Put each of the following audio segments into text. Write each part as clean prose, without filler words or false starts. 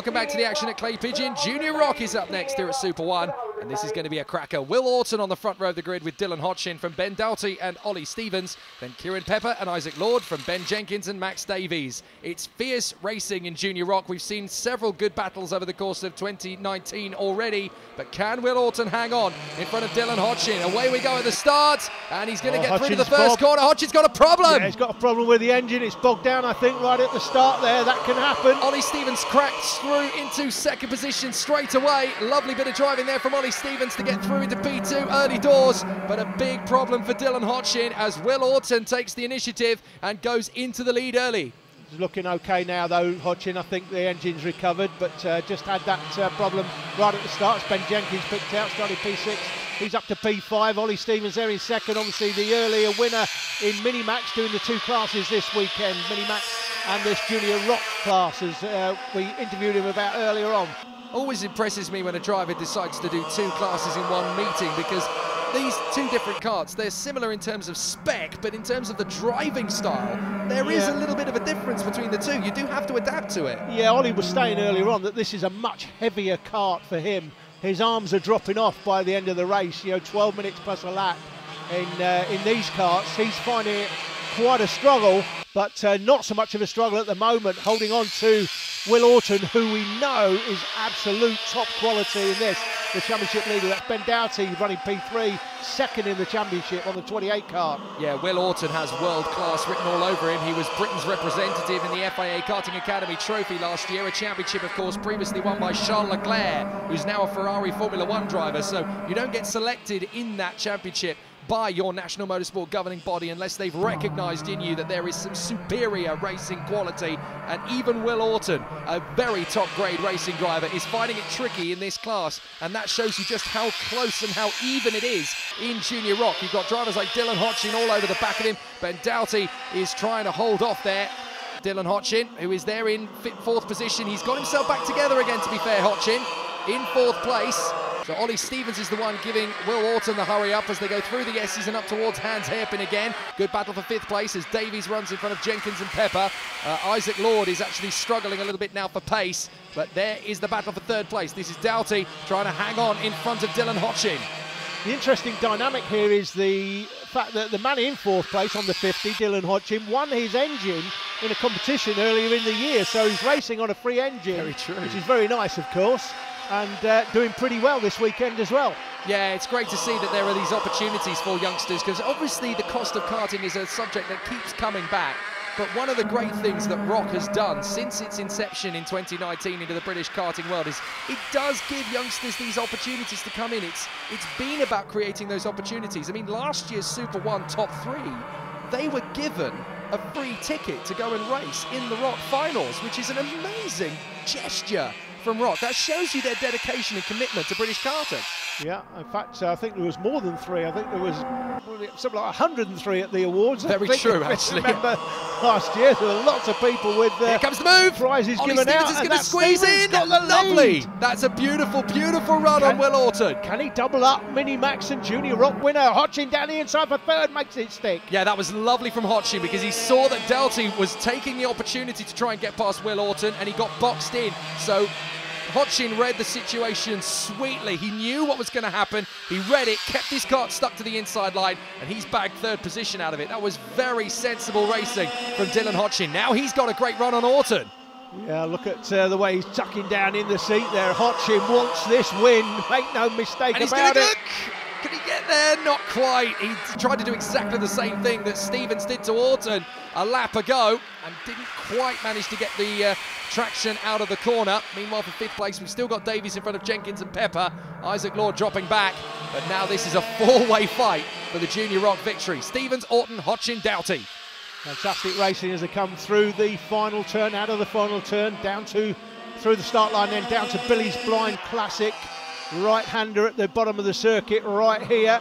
welcome back to the action at Clay Pigeon. Junior ROK is up next here at Super 1, and this is going to be a cracker. Will Orton on the front row of the grid with Dylan Hodgkin from Ben Doughty and Ollie Stevens, then Kieran Pepper and Isaac Lord from Ben Jenkins and Max Davies. It's fierce racing in Junior ROK. We've seen several good battles over the course of 2019 already, but can Will Orton hang on in front of Dylan Hodgkin? Away we go at the start, and he's going to get through to the first corner. Hodgkin's got a problem. Yeah, he's got a problem with the engine. It's bogged down, I think, right at the start there. That can happen. Ollie Stevens cracks through into second position straight away. Lovely bit of driving there from Ollie Stevens to get through into P2 early doors, but a big problem for Dylan Hodgkin as Will Orton takes the initiative and goes into the lead early. He's looking okay now though, Hodgkin. I think the engine's recovered, but just had that problem right at the start. It's Ben Jenkins picked out, started P6. He's up to P5. Ollie Stevens there in second. Obviously the earlier winner in Minimax, doing the two classes this weekend, Minimax and this Junior ROK class, as we interviewed him about earlier on. Always impresses me when a driver decides to do two classes in one meeting, because these two different karts, they're similar in terms of spec, but in terms of the driving style, there is a little bit of a difference between the two. You do have to adapt to it. Yeah, Ollie was saying earlier on that this is a much heavier kart for him. His arms are dropping off by the end of the race, 12 minutes plus a lap in these karts. He's finding it quite a struggle, but not so much of a struggle at the moment, holding on to Will Orton, who we know is absolute top quality in this. The championship leader, that's Ben Doughty, running P3, second in the championship on the 28 kart. Yeah, Will Orton has world class written all over him. He was Britain's representative in the FIA Karting Academy Trophy last year, a championship, of course, previously won by Charles Leclerc, who's now a Ferrari Formula One driver. So you don't get selected in that championship by your national motorsport governing body unless they've recognised in you that there is some superior racing quality. And even Will Orton, a very top grade racing driver, is finding it tricky in this class, and that shows you just how close and how even it is in Junior ROK. You've got drivers like Dylan Hodgkin all over the back of him. Ben Doughty is trying to hold off there. Dylan Hodgkin, who is there in fourth position, he's got himself back together again, to be fair. Hodgkin in fourth place. So Ollie Stevens is the one giving Will Orton the hurry up as they go through the S's and up towards Hans Hairpin again. Good battle for fifth place as Davies runs in front of Jenkins and Pepper. Isaac Lord is actually struggling a little bit now for pace, but there is the battle for third place. This is Doughty trying to hang on in front of Dylan Hodgkin. The interesting dynamic here is the fact that the man in fourth place on the 50, Dylan Hodgkin, won his engine in a competition earlier in the year, so he's racing on a free engine. Very true. Which is very nice, of course, and doing pretty well this weekend as well. Yeah, it's great to see that there are these opportunities for youngsters, because obviously the cost of karting is a subject that keeps coming back. But one of the great things that ROK has done since its inception in 2019 into the British karting world is it does give youngsters these opportunities to come in. It's been about creating those opportunities. I mean, last year's Super 1 top 3, they were given a free ticket to go and race in the ROK finals, which is an amazing gesture from ROK. That shows you their dedication and commitment to British karting. Yeah, in fact, I think there was more than 3. I think there was something like 103 at the awards. Very true, actually. I remember last year there were lots of people with here comes the move. Prizes Ollie given Stevens out. is going to squeeze in. Lovely. That's a beautiful, beautiful run on Will Orton. Can he double up? Minimax and Junior ROK winner. Hodgkin down the inside for third, makes it stick. Yeah, that was lovely from Hodgkin, because he saw that Doughty was taking the opportunity to try and get past Will Orton, and he got boxed in. So Hodgkin read the situation sweetly. He knew what was going to happen. He read it, kept his kart stuck to the inside line, and he's bagged third position out of it. That was very sensible racing from Dylan Hodgkin. Now he's got a great run on Orton. Yeah, look at the way he's tucking down in the seat there. Hodgkin wants this win, make no mistake about it. Can he get there? Not quite. He tried to do exactly the same thing that Stevens did to Orton a lap ago and didn't quite manage to get the traction out of the corner. Meanwhile, for fifth place, we've still got Davies in front of Jenkins and Pepper. Isaac Lord dropping back. But now this is a four-way fight for the Junior ROK victory. Stevens, Orton, Hodgkin, Doughty. Fantastic racing as they come through the final turn, out of the final turn, down to through the start line, then down to Billy's Blind Classic. Right-hander at the bottom of the circuit right here.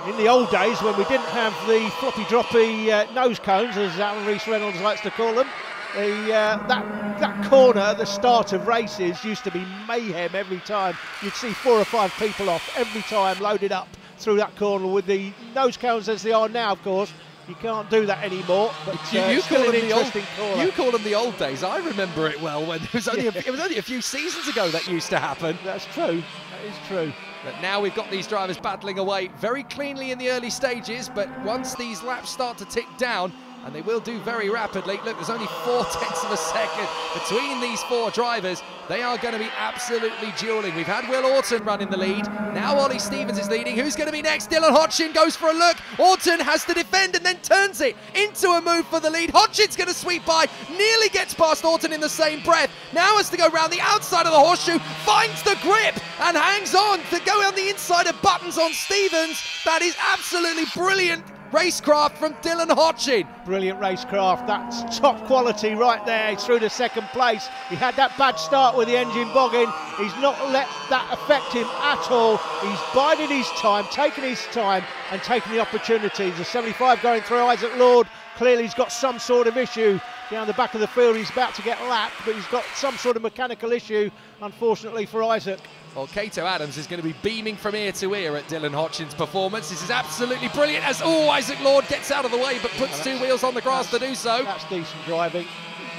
In the old days when we didn't have the floppy-droppy nose cones, as Alan Rees-Reynolds likes to call them, that corner at the start of races used to be mayhem every time. You'd see 4 or 5 people off every time, loaded up through that corner with the nose cones as they are now, of course. You can't do that anymore. But you still call an them interesting caller. You call them the old days. I remember it well when it was only a few seasons ago that used to happen. That's true. That is true. But now we've got these drivers battling away very cleanly in the early stages, but once these laps start to tick down, and they will do very rapidly. Look, there's only 0.4 of a second between these four drivers. They are going to be absolutely duelling. We've had Will Orton run in the lead. Now Ollie Stevens is leading. Who's going to be next? Dylan Hodgson goes for a look. Orton has to defend and then turns it into a move for the lead. Hodgson's going to sweep by, nearly gets past Orton in the same breath. Now has to go round the outside of the horseshoe, finds the grip and hangs on to go on the inside of Buttons on Stevens. That is absolutely brilliant racecraft from Dylan Hodgson. Brilliant racecraft. That's top quality right there. He's through to second place. He had that bad start with the engine bogging. He's not let that affect him at all. He's bided his time, taken his time and taken the opportunities. The 75 going through Isaac Lord. Clearly he's got some sort of issue down the back of the field. He's about to get lapped, but he's got some sort of mechanical issue, unfortunately for Isaac. Well, Kato Adams is going to be beaming from ear to ear at Dylan Hodgson's performance. This is absolutely brilliant as, Isaac Lord gets out of the way but puts two wheels on the grass to do so. That's decent driving.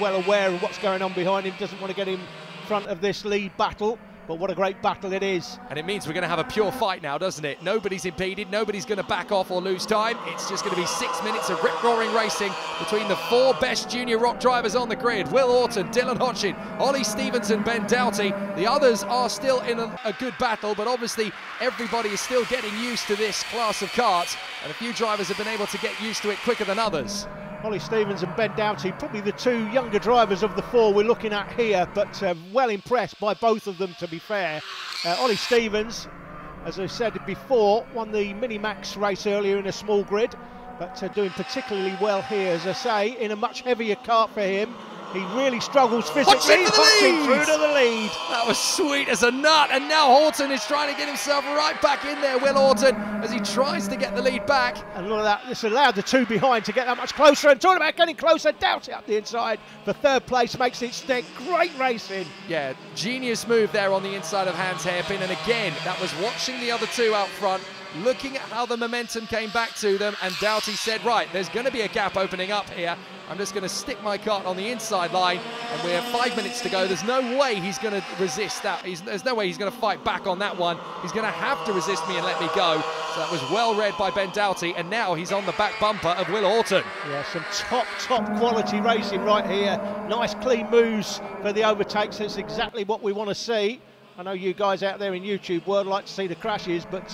Well aware of what's going on behind him, doesn't want to get in front of this lead battle. But what a great battle it is. And it means we're going to have a pure fight now, doesn't it? Nobody's impeded, nobody's going to back off or lose time. It's just going to be 6 minutes of rip-roaring racing between the four best junior ROK drivers on the grid. Will Orton, Dylan Hodgson, Ollie Stevens and Ben Doughty. The others are still in a good battle, but obviously everybody is still getting used to this class of karts, and a few drivers have been able to get used to it quicker than others. Ollie Stevens and Ben Doughty, probably the two younger drivers of the four we're looking at here, but well impressed by both of them, to be fair. Ollie Stevens, as I said before, won the Minimax race earlier in a small grid, but doing particularly well here, as I say, in a much heavier kart for him. He really struggles physically, Hodgson through to the lead. That was sweet as a nut, and now Horton is trying to get himself right back in there, Will Orton, as he tries to get the lead back. And look at that, this allowed the two behind to get that much closer, and talking about getting closer, Doughty up the inside for third place, makes it stick. Great racing. Yeah, genius move there on the inside of Hans Hairpin, and again, that was watching the other two out front, looking at how the momentum came back to them, and Doughty said, right, there's going to be a gap opening up here. I'm just going to stick my kart on the inside line, and we have 5 minutes to go. There's no way he's going to resist that. There's no way he's going to fight back on that one. He's going to have to resist me and let me go. So that was well read by Ben Doughty, and now he's on the back bumper of Will Orton. Yeah, some top quality racing right here. Nice clean moves for the overtakes. That's exactly what we want to see. I know you guys out there in YouTube world like to see the crashes, but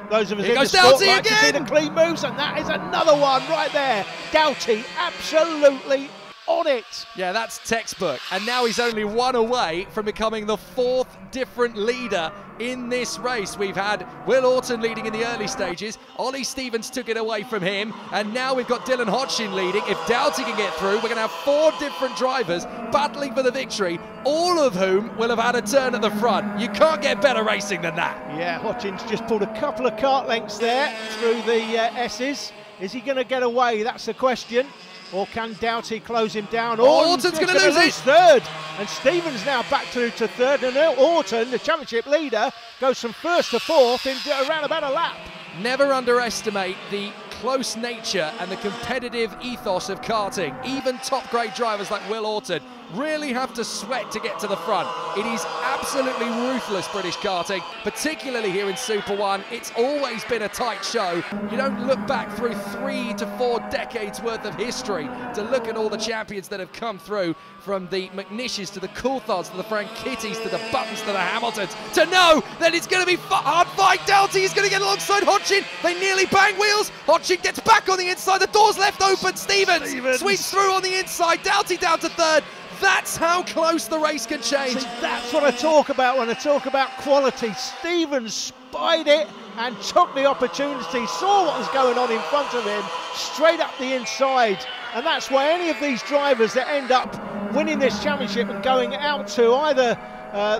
those of us in the sport like to see the clean moves, and that is another one right there. Doughty absolutely on it. Yeah, that's textbook. And now he's only one away from becoming the fourth different leader in this race. We've had Will Orton leading in the early stages. Ollie Stevens took it away from him. And now we've got Dylan Hodgson leading. If Doughty can get through, we're going to have four different drivers battling for the victory, all of whom will have had a turn at the front. You can't get better racing than that. Yeah, Hodgson's just pulled a couple of kart lengths there through the S's. Is he going to get away? That's the question. Or can Doughty close him down? Orton's going to lose it. Third. And Stevens now back to third. And now Orton, the championship leader, goes from first to fourth in around about a lap. Never underestimate the close nature and the competitive ethos of karting. Even top-grade drivers like Will Orton really have to sweat to get to the front. It is absolutely ruthless, British karting, particularly here in Super 1. It's always been a tight show. You don't look back through 3 to 4 decades worth of history to look at all the champions that have come through, from the McNishes to the Coulthards to the Frankittis to the Buttons to the Hamiltons, to know that it's going to be hard fight. Doughty is going to get alongside Hodgson. They nearly bang wheels. Hodgson gets back on the inside. The door's left open. Stevens sweeps through on the inside. Doughty down to third. That's how close the race can change. See, that's what I talk about when I talk about quality. Stevens spied it and took the opportunity, saw what was going on in front of him, straight up the inside. And that's why any of these drivers that end up winning this championship and going out to either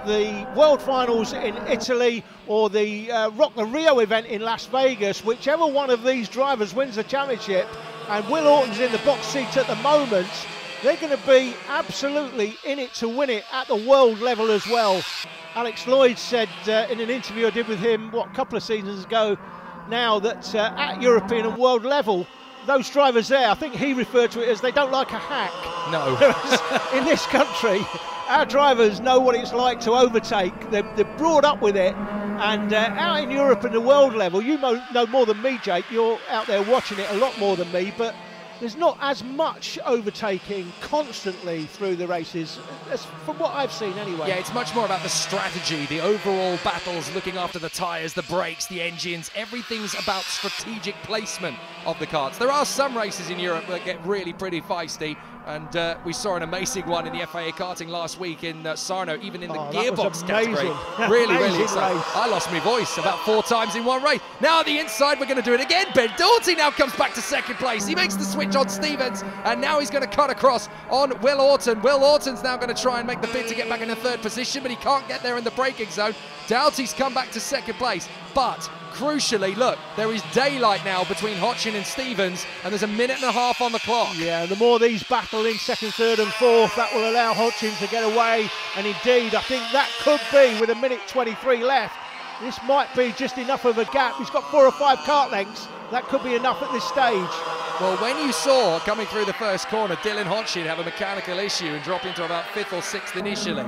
the World Finals in Italy or the ROK the Rio event in Las Vegas, whichever one of these drivers wins the championship, and Will Orton's in the box seat at the moment, they're going to be absolutely in it to win it at the world level as well. Alex Lloyd said in an interview I did with him, a couple of seasons ago now, that at European and world level, those drivers there, I think he referred to it as they don't like a hack. No. In this country, our drivers know what it's like to overtake. They're brought up with it. And out in Europe and the world level, you know more than me, Jake. You're out there watching it a lot more than me, but there's not as much overtaking constantly through the races, as from what I've seen anyway. Yeah, it's much more about the strategy, the overall battles, looking after the tyres, the brakes, the engines. Everything's about strategic placement of the karts. There are some races in Europe that get really pretty feisty, and we saw an amazing one in the FIA Karting last week in Sarno, even in the gearbox category. Really, really exciting. I lost my voice about 4 times in one race. Now at the inside, we're going to do it again. Ben Doughty now comes back to second place. He makes the switch on Stevens, and now he's going to cut across on Will Orton. Will Orton's now going to try and make the bid to get back in the 3rd position, but he can't get there in the braking zone. Doughty's come back to 2nd place, but crucially, look, there is daylight now between Hodgkin and Stevens, and there's a 1.5 minutes on the clock. Yeah, the more these battle in 2nd, 3rd and 4th, that will allow Hodgkin to get away, and indeed, I think that could be, with 1:23 left, this might be just enough of a gap. He's got 4 or 5 kart lengths. That could be enough at this stage. Well, when you saw coming through the first corner Dylan Hodgkin have a mechanical issue and drop into about 5th or 6th initially,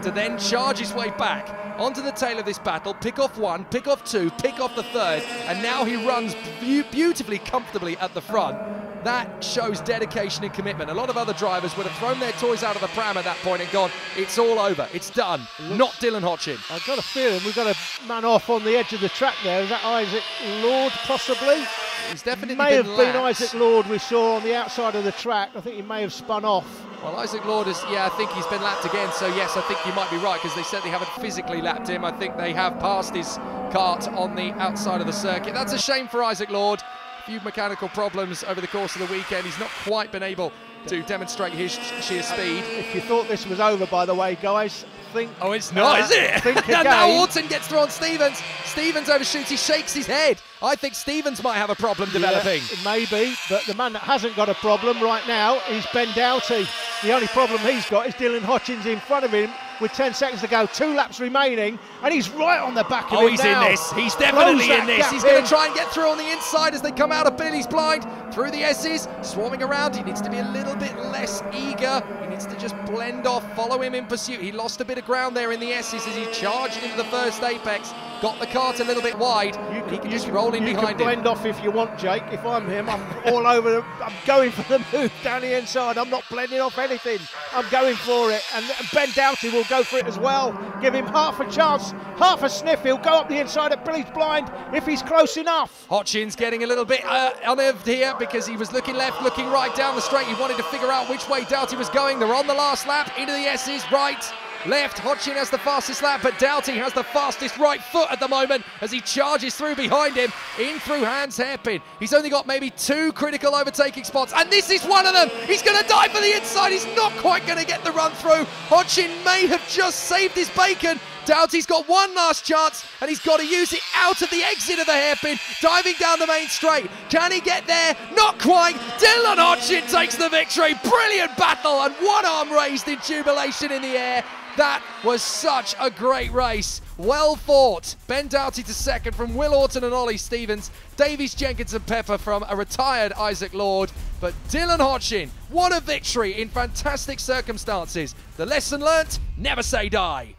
to then charge his way back onto the tail of this battle, pick off 1, pick off 2, pick off the 3rd, and now he runs beautifully comfortably at the front. That shows dedication and commitment. A lot of other drivers would have thrown their toys out of the pram at that point and gone, it's all over, it's done. Not Dylan Hodgkin. I've got a feeling we've got a man off on the edge of the track there. Is that Isaac Lord, possibly? He's definitely been lapped. Isaac Lord we saw on the outside of the track. I think he may have spun off. Well, Isaac Lord is, yeah, I think he's been lapped again, so yes, I think you might be right, because they certainly haven't physically lapped him. I think they have passed his kart on the outside of the circuit. That's a shame for Isaac Lord. A few mechanical problems over the course of the weekend. He's not quite been able to demonstrate his sheer speed. If you thought this was over, by the way, guys, think... Oh, it's not, is it? Think again. Now Orton gets through on Stevens. Stevens overshoots, he shakes his head. I think Stevens might have a problem developing. Yeah, maybe, but the man that hasn't got a problem right now is Ben Doughty. The only problem he's got is Dylan Hodgkin in front of him with 10 seconds to go, 2 laps remaining, and he's right on the back of him now. Oh, he's in this. He's definitely in this. He's going to try and get through on the inside as they come out of Billy's blind, through the S's, swarming around. He needs to be a little bit less eager. He needs to just blend off, follow him in pursuit. He lost a bit of ground there in the S's as he charged into the first apex, got the kart a little bit wide. He can just roll in behind him. You can blend off if you want, Jake. If I'm him, I'm all over. I'm going for the move down the inside. I'm not blending off anything. I'm going for it. And Ben Doughty will go for it as well. Give him half a chance, half a sniff. He'll go up the inside at Billy's blind if he's close enough. Hodgkin's getting a little bit unnerved here because he was looking left, looking right down the straight. He wanted to figure out which way Doughty was going. They're on the last lap, into the S's, right, left. Hodgkin has the fastest lap, but Doughty has the fastest right foot at the moment as he charges through behind him, in through Hans Hairpin. He's only got maybe 2 critical overtaking spots, and this is one of them. He's going to dive for the inside. He's not quite going to get the run through. Hodgkin may have just saved his bacon. Doughty's got one last chance, and he's got to use it out of the exit of the hairpin, diving down the main straight. Can he get there? Not quite. Dylan Hodgkin takes the victory. Brilliant battle, and one arm raised in jubilation in the air. That was such a great race. Well fought. Ben Doughty to second from Will Orton and Ollie Stevens. Davies, Jenkins and Pepper from a retired Isaac Lord. But Dylan Hodgkin, what a victory in fantastic circumstances. The lesson learnt, never say die.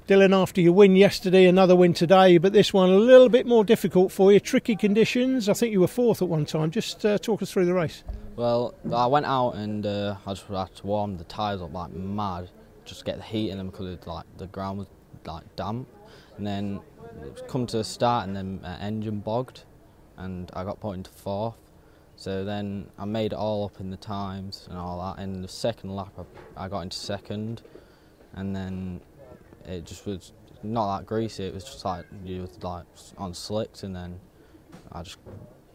Dylan, after your win yesterday, another win today, but this one a little bit more difficult for you. Tricky conditions. I think you were 4th at one time. Just talk us through the race. Well, I went out and I just had to warm the tyres up like mad, just get the heat in them because the ground was damp. And then it come to the start and then engine bogged and I got put into 4th. So then I made it all up in the times and all that. In the second lap I got into 2nd, and then it just was not that greasy. It was just you was on slicks, and then I just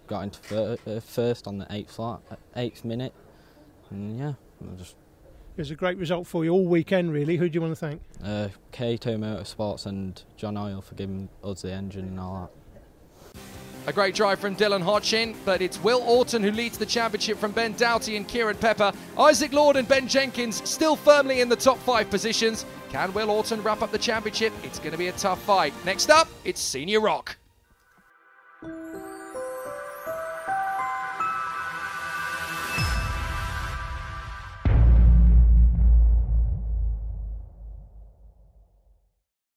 got into 1st on the 8th minute, and yeah, it was a great result for you all weekend, really. Who do you want to thank? Kato Motorsports and John Oil for giving us the engine and all that. A great drive from Dylan Hodgkin, but it's Will Orton who leads the championship from Ben Doughty and Kieran Pepper. Isaac Lord and Ben Jenkins still firmly in the top 5 positions. Can Will Orton wrap up the championship? It's going to be a tough fight. Next up, it's Senior ROK.